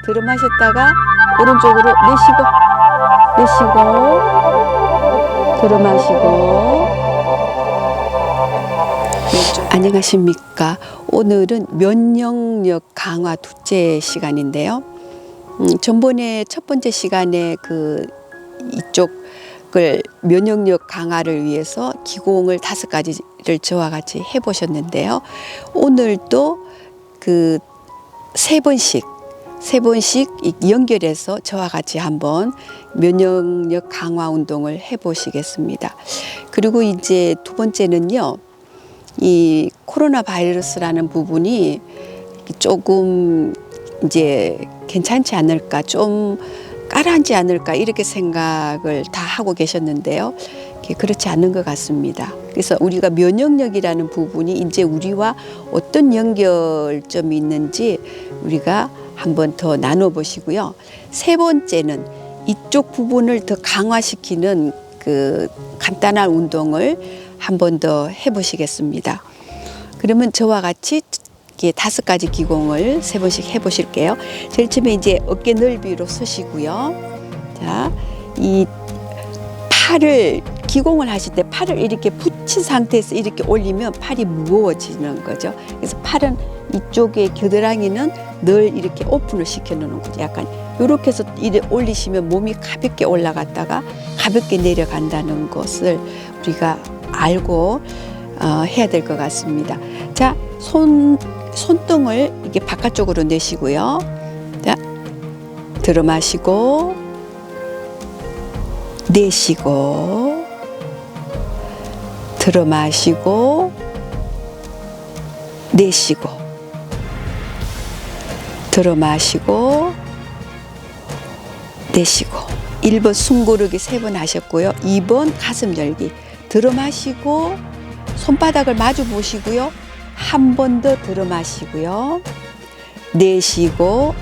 들어 마셨다가 오른쪽으로 내쉬고 들어 마시고 안녕하십니까. 오늘은 면역력 강화 둘째 시간인데요. 전번에 첫 번째 시간에 이쪽을 면역력 강화를 위해서 기공을 5가지를 저와 같이 해보셨는데요. 오늘도 세 번씩 연결해서 저와 같이 한번 면역력 강화 운동을 해보시겠습니다. 그리고 이제 두 번째는요, 이 코로나 바이러스라는 부분이 조금 이제 괜찮지 않을까, 좀 가라앉지 않을까 이렇게 생각을 다 하고 계셨는데요. 그렇지 않은 것 같습니다. 그래서 우리가 면역력이라는 부분이 이제 우리와 어떤 연결점이 있는지 우리가 한번 더 나눠보시고요. 세 번째는 이쪽 부분을 더 강화시키는 간단한 운동을 한 번 더 해보시겠습니다. 그러면 저와 같이 5가지 기공을 3번씩 해보실게요. 제일 처음에 이제 어깨 넓이로 서시고요. 자, 이 팔을 기공을 하실 때 팔을 이렇게 붙인 상태에서 이렇게 올리면 팔이 무거워지는 거죠. 그래서 팔은 이쪽에 겨드랑이는 늘 이렇게 오픈을 시켜놓는 거죠. 약간 이렇게 해서 이렇게 올리시면 몸이 가볍게 올라갔다가 가볍게 내려간다는 것을 우리가 알고 해야 될 것 같습니다. 자, 손등을 이렇게 바깥쪽으로 내시고요. 자, 들어 마시고 내쉬고 들어 마시고 내쉬고 들어 마시고 내쉬고 1번 숨 고르기 3번 하셨고요. 2번 가슴 열기 들어 마시고 손바닥을 마주 보시고요. 한 번 더 들어 마시고요. 내쉬고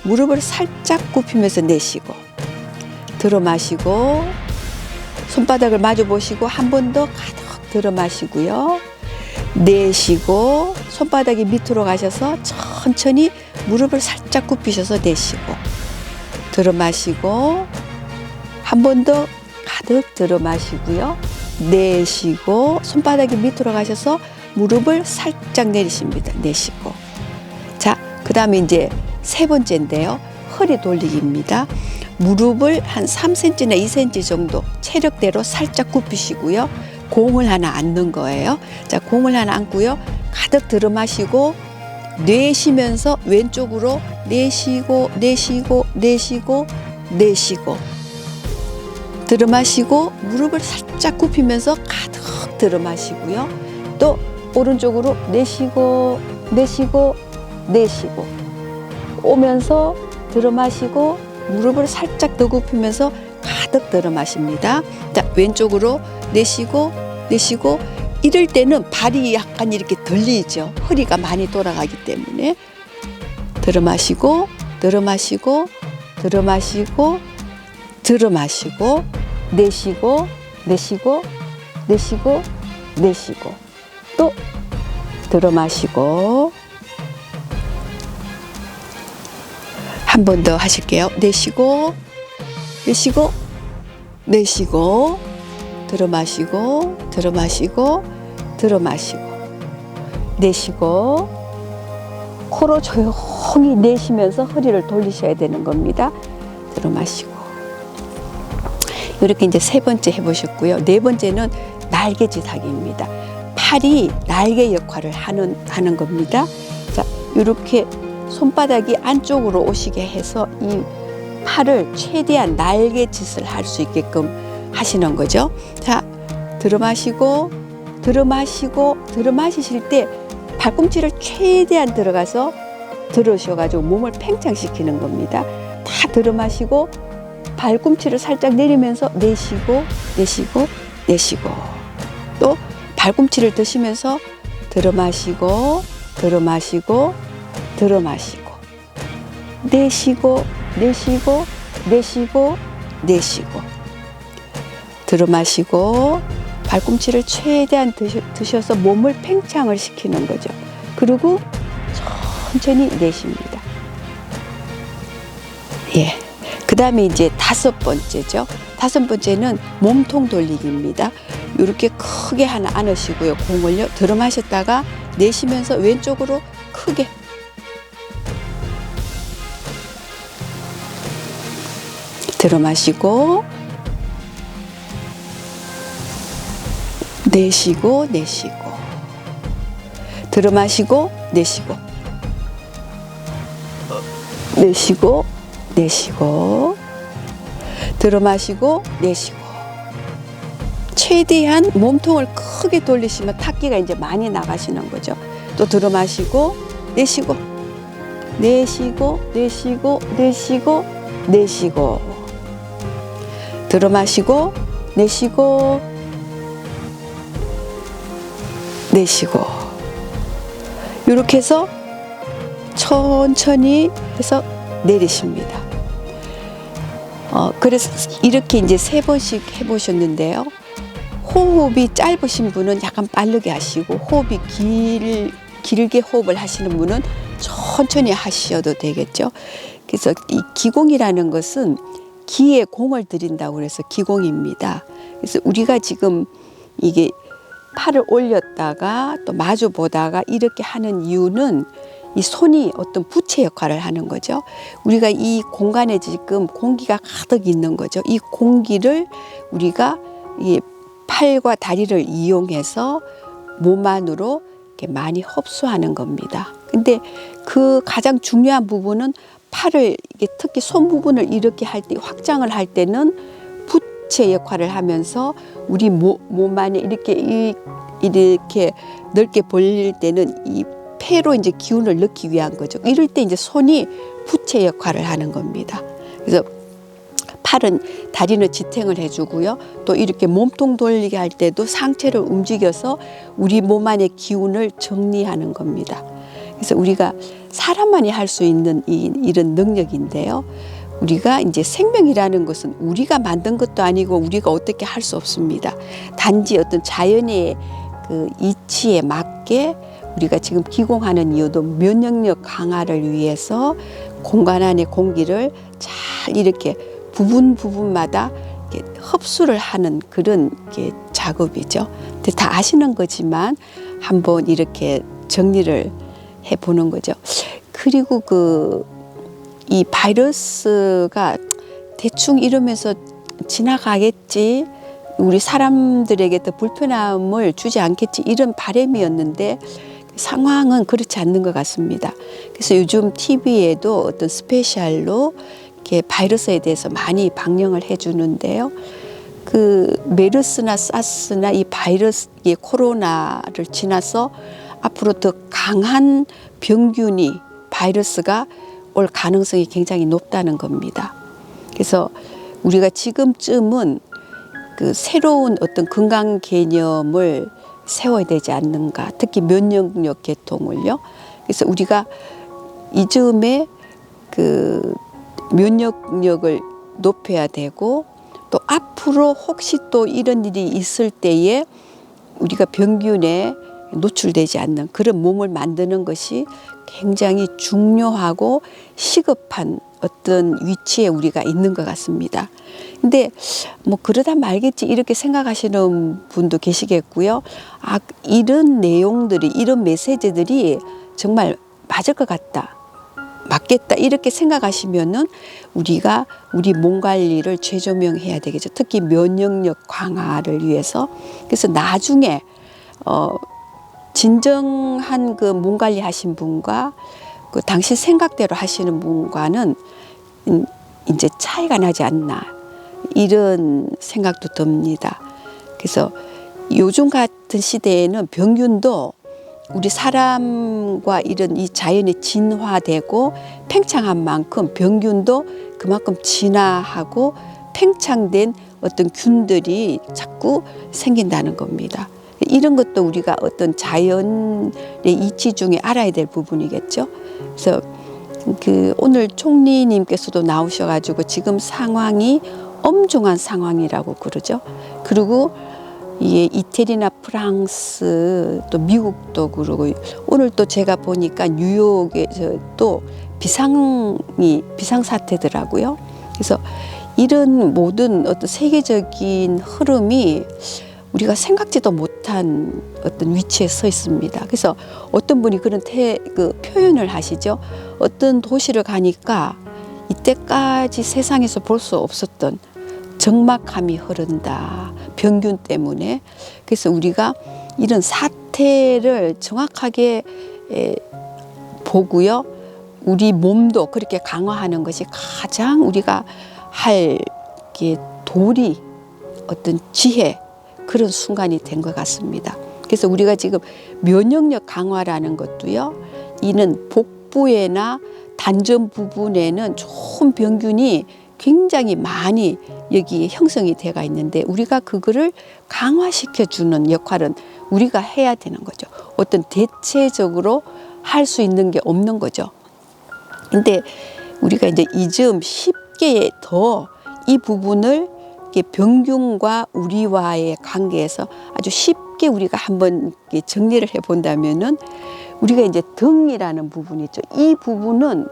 무릎을 살짝 굽히면서 내쉬고 들어 마시고 손바닥을 마주 보시고 한 번 더 가득 들어 마시고요. 내쉬고 손바닥이 밑으로 가셔서 천천히 무릎을 살짝 굽히셔서 내쉬고 들어 마시고 한 번 더 가득 들어 마시고요. 내쉬고 손바닥이 밑으로 가셔서 무릎을 살짝 내리십니다. 내쉬고. 자, 그 다음에 이제 3번째인데요. 허리 돌리기입니다. 무릎을 한 3cm나 2cm 정도 체력대로 살짝 굽히시고요. 공을 하나 앉는 거예요. 자, 공을 하나 앉고요. 가득 들어 마시고 내쉬면서 왼쪽으로 내쉬고 들어 마시고 무릎을 살짝 굽히면서 가득 들어 마시고요. 또 오른쪽으로 내쉬고 오면서 들어 마시고 무릎을 살짝 더 굽히면서 가득 들어 마십니다. 자, 왼쪽으로 내쉬고 이럴 때는 발이 약간 이렇게 들리죠. 허리가 많이 돌아가기 때문에 들어 마시고 내쉬고 또 들어 마시고 한 번 더 하실게요. 내쉬고 들어 마시고 내쉬고 코로 조용히 내쉬면서 허리를 돌리셔야 되는 겁니다. 들어 마시고 이렇게 이제 3번째 해보셨고요. 4번째는 날개짓 하기입니다. 팔이 날개 역할을 하는 겁니다. 자, 이렇게 손바닥이 안쪽으로 오시게 해서 이 팔을 최대한 날개짓을 할 수 있게끔 하시는 거죠. 자, 들어 마시실 때 발꿈치를 최대한 들어가서 들으셔가지고 몸을 팽창시키는 겁니다. 다 들어 마시고 발꿈치를 살짝 내리면서 내쉬고 또 발꿈치를 드시면서 들어 마시고 내쉬고 들어 마시고 발꿈치를 최대한 드셔서 몸을 팽창을 시키는 거죠. 그리고 천천히 내쉽니다. 예. 그 다음에 이제 5번째죠. 5번째는 몸통 돌리기입니다. 이렇게 크게 하나 안으시고요. 공을요. 들어 마셨다가 내쉬면서 왼쪽으로 크게. 들어 마시고 내쉬고 내쉬고 들어 마시고 내쉬고 내쉬고 내쉬고 들어 마시고 내쉬고 최대한 몸통을 크게 돌리시면 탁기가 이제 많이 나가시는 거죠. 또 들어 마시고 내쉬고 내쉬고 내쉬고 내쉬고 내쉬고 들어 마시고 내쉬고 내쉬고 이렇게 해서 천천히 해서 내리십니다. 그래서 이렇게 이제 3번씩 해보셨는데요. 호흡이 짧으신 분은 약간 빠르게 하시고 호흡이 길게 호흡을 하시는 분은 천천히 하셔도 되겠죠. 그래서 이 기공이라는 것은 기에 공을 들인다고 그래서 기공입니다. 그래서 우리가 지금 이게 팔을 올렸다가 또 마주 보다가 이렇게 하는 이유는 이 손이 어떤 부채 역할을 하는 거죠. 우리가 이 공간에 지금 공기가 가득 있는 거죠. 이 공기를 우리가 이 팔과 다리를 이용해서 몸 안으로 이렇게 많이 흡수하는 겁니다. 근데 그 가장 중요한 부분은 팔을 이게 특히 손 부분을 이렇게 할 때 확장을 할 때는 부채 역할을 하면서 우리 몸 안에 이렇게 넓게 벌릴 때는 이 폐로 이제 기운을 넣기 위한 거죠. 이럴 때 이제 손이 부채 역할을 하는 겁니다. 그래서 팔은 다리는 지탱을 해주고요. 또 이렇게 몸통 돌리게 할 때도 상체를 움직여서 우리 몸 안의 기운을 정리하는 겁니다. 그래서 우리가 사람만이 할 수 있는 이런 능력인데요. 우리가 이제 생명이라는 것은 우리가 만든 것도 아니고 우리가 어떻게 할 수 없습니다. 단지 어떤 자연의 그 이치에 맞게 우리가 지금 기공하는 이유도 면역력 강화를 위해서 공간 안의 공기를 잘 이렇게 부분마다 이렇게 흡수를 하는 그런 게 작업이죠. 근데 다 아시는 거지만 한번 이렇게 정리를 해보는 거죠. 그리고 이 바이러스가 대충 이러면서 지나가겠지, 우리 사람들에게 더 불편함을 주지 않겠지, 이런 바람이었는데 상황은 그렇지 않는 것 같습니다. 그래서 요즘 TV에도 어떤 스페셜로 이렇게 바이러스에 대해서 많이 방영을 해주는데요. 그 메르스나 사스나 이 바이러스, 이 코로나를 지나서 앞으로 더 강한 병균이 바이러스가 올 가능성이 굉장히 높다는 겁니다. 그래서 우리가 지금쯤은 그 새로운 어떤 건강 개념을 세워야 되지 않는가, 특히 면역력 계통을요. 그래서 우리가 이즈음에 그 면역력을 높여야 되고, 또 앞으로 혹시 또 이런 일이 있을 때에 우리가 병균에 노출되지 않는 그런 몸을 만드는 것이 굉장히 중요하고 시급한 어떤 위치에 우리가 있는 것 같습니다. 근데 뭐 그러다 말겠지 이렇게 생각하시는 분도 계시겠고요. 아, 이런 내용들이, 이런 메시지들이 정말 맞을 것 같다, 맞겠다, 이렇게 생각하시면은 우리가 우리 몸 관리를 재조명해야 되겠죠. 특히 면역력 강화를 위해서. 그래서 나중에 진정한 그 몸 관리 하신 분과 그 당신 생각대로 하시는 분과는 이제 차이가 나지 않나, 이런 생각도 듭니다. 그래서 요즘 같은 시대에는 병균도 우리 사람과 이런 이 자연이 진화되고 팽창한 만큼 병균도 그만큼 진화하고 팽창된 어떤 균들이 자꾸 생긴다는 겁니다. 이런 것도 우리가 어떤 자연의 이치 중에 알아야 될 부분이겠죠. 그래서 오늘 총리님께서도 나오셔가지고 지금 상황이 엄중한 상황이라고 그러죠. 그리고 이태리나 프랑스 또 미국도 그러고, 오늘 또 제가 보니까 뉴욕에서 또 비상사태더라고요. 그래서 이런 모든 어떤 세계적인 흐름이 우리가 생각지도 못한 어떤 위치에 서 있습니다. 그래서 어떤 분이 그런 표현을 하시죠. 어떤 도시를 가니까 이때까지 세상에서 볼 수 없었던 적막함이 흐른다. 병균 때문에. 그래서 우리가 이런 사태를 정확하게 보고요. 우리 몸도 그렇게 강화하는 것이 가장 우리가 할 도리, 어떤 지혜, 그런 순간이 된 것 같습니다. 그래서 우리가 지금 면역력 강화라는 것도요. 이는 복부에나 단전 부분에는 좋은 병균이 굉장히 많이 여기 형성이 되어 있는데 우리가 그거를 강화시켜주는 역할은 우리가 해야 되는 거죠. 어떤 대체적으로 할 수 있는 게 없는 거죠. 근데 우리가 이제 이점 쉽게 더 이 부분을 병균과 우리와의 관계에서 아주 쉽게 우리가 한번 정리를 해 본다면은 우리가 이제 등이라는 부분이 있죠. 이 부분은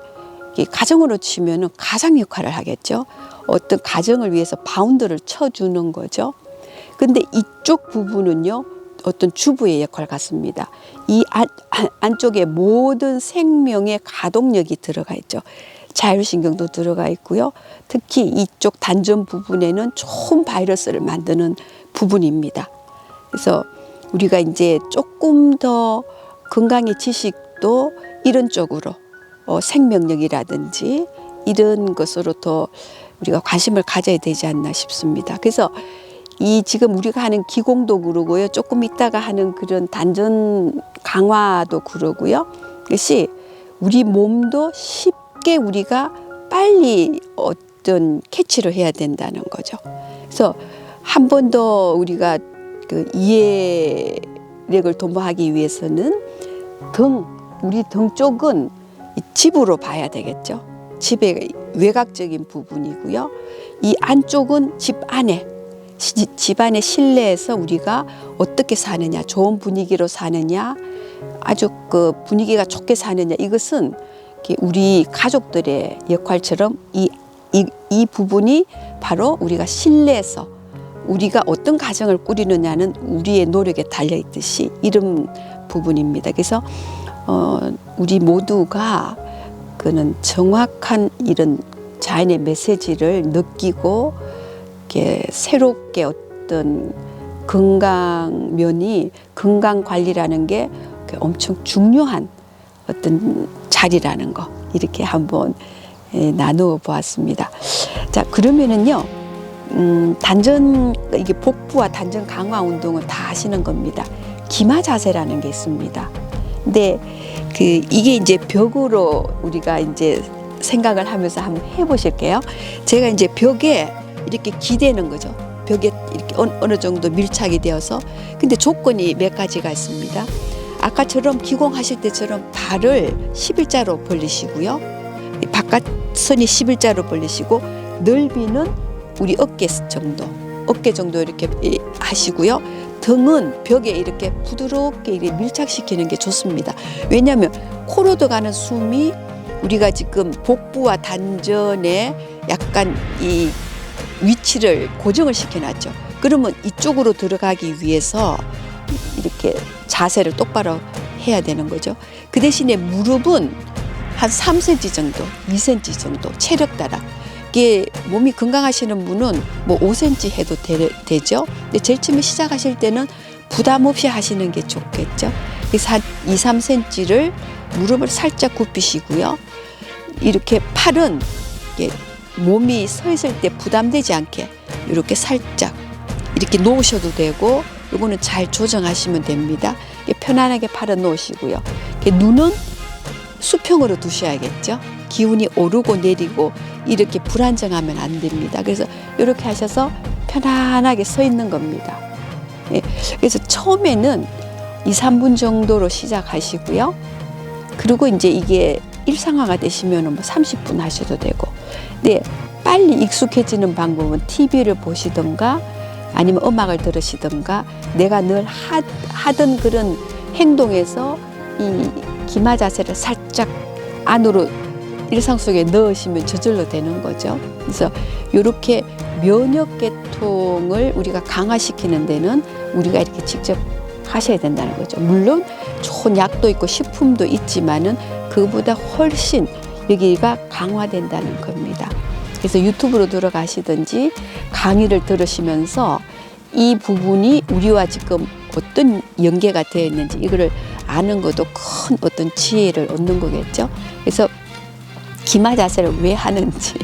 가정으로 치면은 가장 역할을 하겠죠. 어떤 가정을 위해서 바운드를 쳐주는 거죠. 근데 이쪽 부분은요, 어떤 주부의 역할 같습니다. 이 안쪽에 모든 생명의 가동력이 들어가 있죠. 자율신경도 들어가 있고요. 특히 이쪽 단전 부분에는 좋은 바이러스를 만드는 부분입니다. 그래서 우리가 이제 조금 더 건강의 지식도 이런 쪽으로 생명력이라든지 이런 것으로 더 우리가 관심을 가져야 되지 않나 싶습니다. 그래서 이 지금 우리가 하는 기공도 그러고요. 조금 있다가 하는 그런 단전 강화도 그러고요. 그것이 우리 몸도 쉽게 우리가 빨리 어떤 캐치를 해야 된다는 거죠. 그래서 한 번 더 우리가 그 이해력을 도모하기 위해서는 우리 등 쪽은 집으로 봐야 되겠죠. 집의 외곽적인 부분이고요. 이 안쪽은 집 안에 집안의 실내에서 우리가 어떻게 사느냐, 좋은 분위기로 사느냐, 아주 그 분위기가 좋게 사느냐, 이것은 우리 가족들의 역할처럼 이 부분이 바로 우리가 실내에서 우리가 어떤 가정을 꾸리느냐는 우리의 노력에 달려 있듯이 이런 부분입니다. 그래서 우리 모두가 그는 정확한 이런 자연의 메시지를 느끼고 새롭게 어떤 건강 관리라는 게 엄청 중요한 어떤 자리라는 거 이렇게 한번 나누어 보았습니다. 자, 그러면은요, 이게 복부와 단전 강화 운동은 다 하시는 겁니다. 기마 자세라는 게 있습니다. 근데 이게 이제 벽으로 우리가 이제 생각을 하면서 한번 해보실게요. 제가 이제 벽에 이렇게 기대는 거죠. 벽에 이렇게 어느 정도 밀착이 되어서. 근데 조건이 몇 가지가 있습니다. 아까처럼 기공하실 때처럼 발을 11자로 벌리시고요. 바깥선이 11자로 벌리시고 넓이는 우리 어깨 정도 이렇게 하시고요. 등은 벽에 이렇게 부드럽게 이렇게 밀착시키는 게 좋습니다. 왜냐하면 코로 들어가는 숨이 우리가 지금 복부와 단전에 약간 이 위치를 고정을 시켜놨죠. 그러면 이쪽으로 들어가기 위해서 이렇게 자세를 똑바로 해야 되는 거죠. 그 대신에 무릎은 한 3cm 정도, 2cm 정도 체력 따라. 이게 몸이 건강하시는 분은 뭐 5cm 해도 되죠. 근데 제일 처음에 시작하실 때는 부담 없이 하시는 게 좋겠죠. 그래서 한 2, 3cm를 무릎을 살짝 굽히시고요. 이렇게 팔은 몸이 서 있을 때 부담되지 않게 이렇게 살짝 이렇게 놓으셔도 되고, 이거는 잘 조정하시면 됩니다. 편안하게 팔을 놓으시고요. 눈은 수평으로 두셔야겠죠. 기운이 오르고 내리고 이렇게 불안정하면 안 됩니다. 그래서 이렇게 하셔서 편안하게 서 있는 겁니다. 그래서 처음에는 2, 3분 정도로 시작하시고요. 그리고 이제 이게 일상화가 되시면 뭐 30분 하셔도 되고. 근데 빨리 익숙해지는 방법은 TV를 보시던가 아니면 음악을 들으시던가 내가 늘 하던 그런 행동에서 이 기마 자세를 살짝 안으로 일상 속에 넣으시면 저절로 되는 거죠. 그래서 이렇게 면역 계통을 우리가 강화시키는 데는 우리가 이렇게 직접 하셔야 된다는 거죠. 물론 좋은 약도 있고 식품도 있지만은 그보다 훨씬 여기가 강화된다는 겁니다. 그래서 유튜브로 들어가시든지 강의를 들으시면서 이 부분이 우리와 지금 어떤 연계가 되어 있는지 이거를 아는 것도 큰 어떤 지혜를 얻는 거겠죠. 그래서 기마 자세를 왜 하는지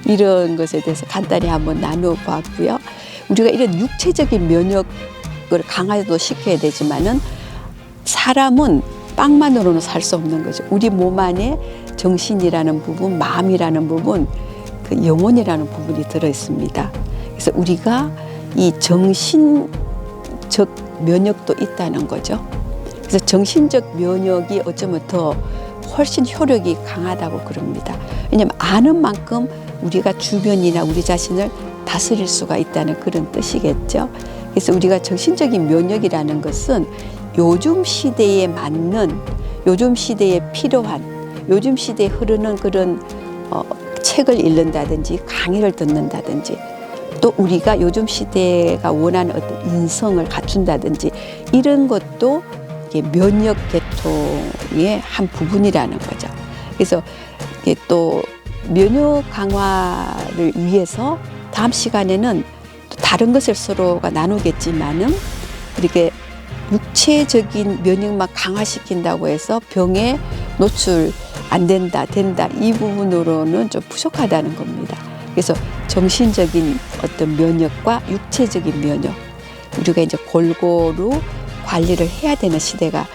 이런 것에 대해서 간단히 한번 나누어 봤고요. 우리가 이런 육체적인 면역을 강화도 시켜야 되지만은 사람은 빵만으로는 살 수 없는 거죠. 우리 몸 안에 정신이라는 부분, 마음이라는 부분, 그 영혼이라는 부분이 들어 있습니다. 그래서 우리가 이 정신적 면역도 있다는 거죠. 그래서 정신적 면역이 어쩌면 더 훨씬 효력이 강하다고 그럽니다. 왜냐하면 아는 만큼 우리가 주변이나 우리 자신을 다스릴 수가 있다는 그런 뜻이겠죠. 그래서 우리가 정신적인 면역이라는 것은 요즘 시대에 맞는, 요즘 시대에 필요한, 요즘 시대에 흐르는 그런 책을 읽는다든지 강의를 듣는다든지 또 우리가 요즘 시대가 원하는 어떤 인성을 갖춘다든지 이런 것도 면역 계통의 한 부분이라는 거죠. 그래서 또 면역 강화를 위해서 다음 시간에는 또 다른 것을 서로가 나누겠지만은 이렇게 육체적인 면역만 강화시킨다고 해서 병에 노출 안 된다 이 부분으로는 좀 부족하다는 겁니다. 그래서 정신적인 어떤 면역과 육체적인 면역 우리가 이제 골고루 관리를 해야 되는 시대가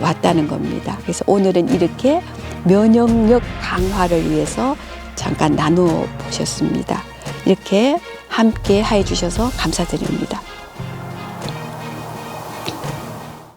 왔다는 겁니다. 그래서 오늘은 이렇게 면역력 강화를 위해서 잠깐 나누어 보셨습니다. 이렇게 함께 해 주셔서 감사드립니다.